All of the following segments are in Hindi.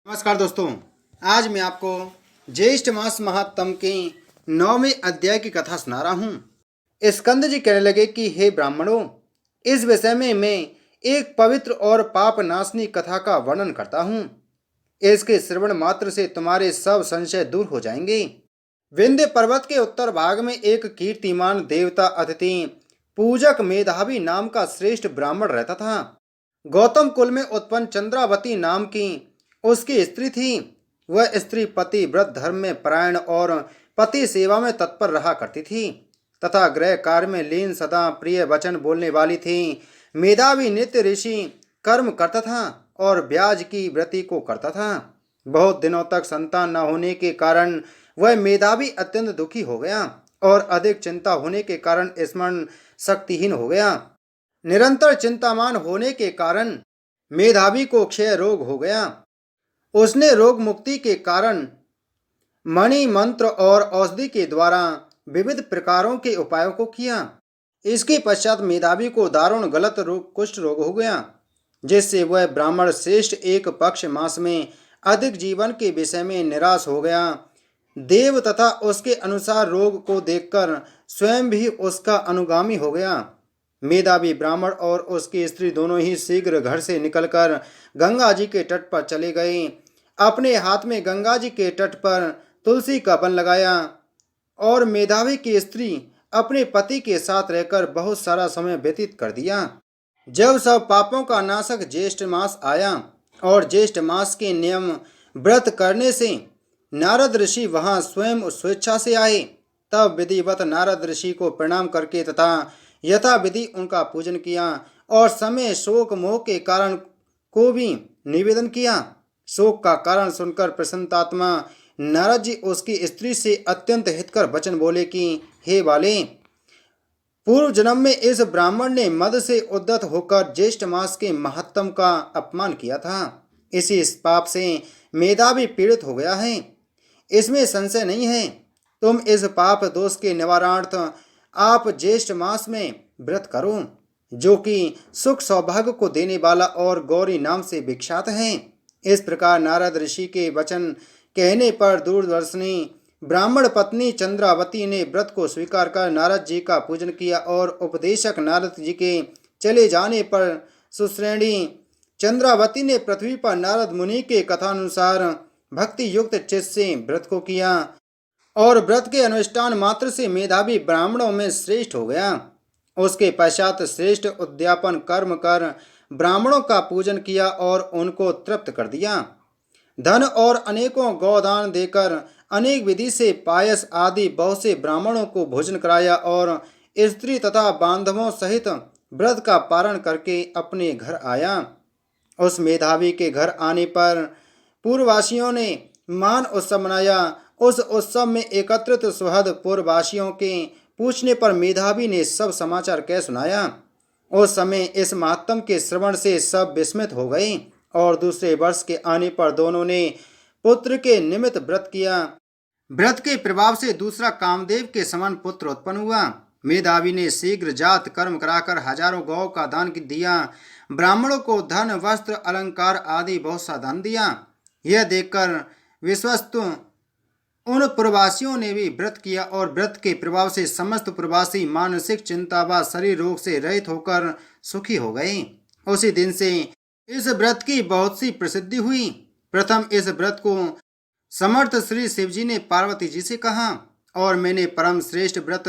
नमस्कार दोस्तों, आज मैं आपको ज्येष्ठ मास महात्म के 9वें अध्याय की कथा सुना रहा हूँ। स्कंद जी कहने लगे कि हे ब्राह्मणों, इस विषय में मैं एक पवित्र और पाप नाशनी कथा का वर्णन करता हूँ। इसके श्रवण मात्र से तुम्हारे सब संशय दूर हो जाएंगे। विंध्य पर्वत के उत्तर भाग में एक कीर्तिमान देवता अतिथि पूजक मेधावी नाम का श्रेष्ठ ब्राह्मण रहता था। गौतम कुल में उत्पन्न चंद्रावती नाम की उसकी स्त्री थी। वह स्त्री पति व्रत धर्म में परायण और पति सेवा में तत्पर रहा करती थी तथा गृह कार्य में लीन सदा प्रिय वचन बोलने वाली थी। मेधावी नित्य ऋषि कर्म करता था और ब्याज की व्रति को करता था। बहुत दिनों तक संतान न होने के कारण वह मेधावी अत्यंत दुखी हो गया और अधिक चिंता होने के कारण स्मरण शक्तिहीन हो गया। निरंतर चिंतामान होने के कारण मेधावी को क्षय रोग हो गया। उसने रोग मुक्ति के कारण मणि मंत्र और औषधि के द्वारा विविध प्रकारों के उपायों को किया। इसके पश्चात मेधावी को दारुण गलत रोग कुष्ठ रोग हो गया, जिससे वह ब्राह्मण श्रेष्ठ एक पक्ष मास में अधिक जीवन के विषय में निराश हो गया। देव तथा उसके अनुसार रोग को देखकर स्वयं भी उसका अनुगामी हो गया। मेधावी ब्राह्मण और उसकी स्त्री दोनों ही शीघ्र घर से निकलकर गंगा जी के तट पर चले गए। अपने हाथ में गंगा जी के तट पर तुलसी का वन लगाया और मेधावी की स्त्री अपने पति के साथ रहकर बहुत सारा समय व्यतीत कर दिया। जब सब पापों का नाशक ज्येष्ठ मास आया और ज्येष्ठ मास के नियम व्रत करने से नारद ऋषि वहां स्वयं स्वेच्छा से आए, तब विधिवत नारद ऋषि को प्रणाम करके तथा यथा विधि उनका पूजन किया और समय शोक मोह के कारण को भी निवेदन किया। शोक का कारण सुनकर प्रसन्नात्मा नारद जी उसकी स्त्री से अत्यंत हितकर वचन बोले कि हे बाले, पूर्व जन्म में इस ब्राह्मण ने मद से उद्धत होकर ज्येष्ठ मास के महात्म का अपमान किया था। इसी इस पाप से मेधावी पीड़ित हो गया है, इसमें संशय नहीं है। तुम इस पाप दोष के निवारणार्थ आप ज्येष्ठ मास में व्रत करो, जो कि सुख सौभाग्य को देने वाला और गौरी नाम से विख्यात है। इस प्रकार नारद ऋषि के वचन कहने पर दूरदर्शिनी ब्राह्मण पत्नी चंद्रावती ने व्रत को स्वीकार कर नारद जी का पूजन किया और उपदेशक नारद जी के चले जाने पर सुश्रेणी चंद्रावती ने पृथ्वी पर नारद मुनि के कथानुसार भक्ति युक्त चित्त से व्रत को किया और व्रत के अनुष्ठान मात्र से मेधावी ब्राह्मणों में श्रेष्ठ हो गया। उसके पश्चात श्रेष्ठ उद्यापन कर्म कर ब्राह्मणों का पूजन किया और उनको तृप्त कर दिया। धन और अनेकों गौदान देकर अनेक विधि से पायस आदि बहुत से ब्राह्मणों को भोजन कराया और स्त्री तथा बांधवों सहित व्रत का पारण करके अपने घर आया। उस मेधावी के घर आने पर पूर्ववासियों ने महान उत्सव मनाया। उस उत्सव में एकत्रित सुहृद पूर्ववासियों के पूछने पर मेधावी ने सब समाचार कह सुनाया। उस समय इस महात्म के श्रवण से सब विस्मित हो गए और दूसरे वर्ष के आने पर दोनों ने पुत्र के निमित्त व्रत किया। व्रत के प्रभाव से दूसरा कामदेव के समान पुत्र उत्पन्न हुआ। मेधावी ने शीघ्र जात कर्म कराकर हजारों गौ का दान दिया। ब्राह्मणों को धन वस्त्र अलंकार आदि बहुत सा दान दिया। यह देखकर विश्वस्त उन प्रवासियों ने भी व्रत किया और व्रत के प्रभाव से समस्त प्रवासी मानसिक चिंता व शरीर रोग से रहित होकर सुखी हो गए। उसी दिन से इस व्रत की बहुत सी प्रसिद्धि हुई। प्रथम इस व्रत को समर्थ श्री शिवजी ने पार्वती जी से कहा और मैंने परम श्रेष्ठ व्रत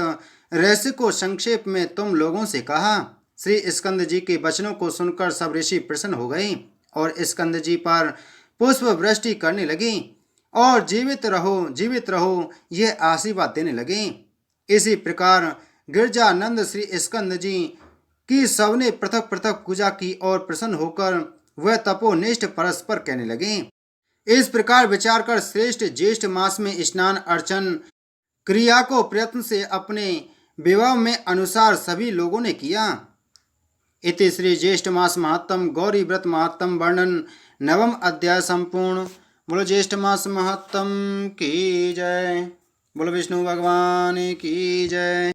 रहस्य को संक्षेप में तुम लोगों से कहा। श्री स्कंद जी के वचनों को सुनकर सब ऋषि प्रसन्न हो गए और स्कंद जी पर पुष्प वृष्टि करने लगे और जीवित रहो यह आशीर्वाद देने लगे। इसी प्रकार गिरजानंद श्री स्कंद जी की सबने पृथक पृथक पूजा की और प्रसन्न होकर वह तपोनिष्ठ परस्पर कहने लगे। इस प्रकार विचार कर श्रेष्ठ ज्येष्ठ मास में स्नान अर्चन क्रिया को प्रयत्न से अपने विवाह में अनुसार सभी लोगों ने किया। इति श्री ज्येष्ठ मास महात्म गौरी व्रत महात्म वर्णन 9वां अध्याय संपूर्ण। बोलो ज्येष्ठ मास महात्म की जय। बोलो विष्णु भगवान की जय।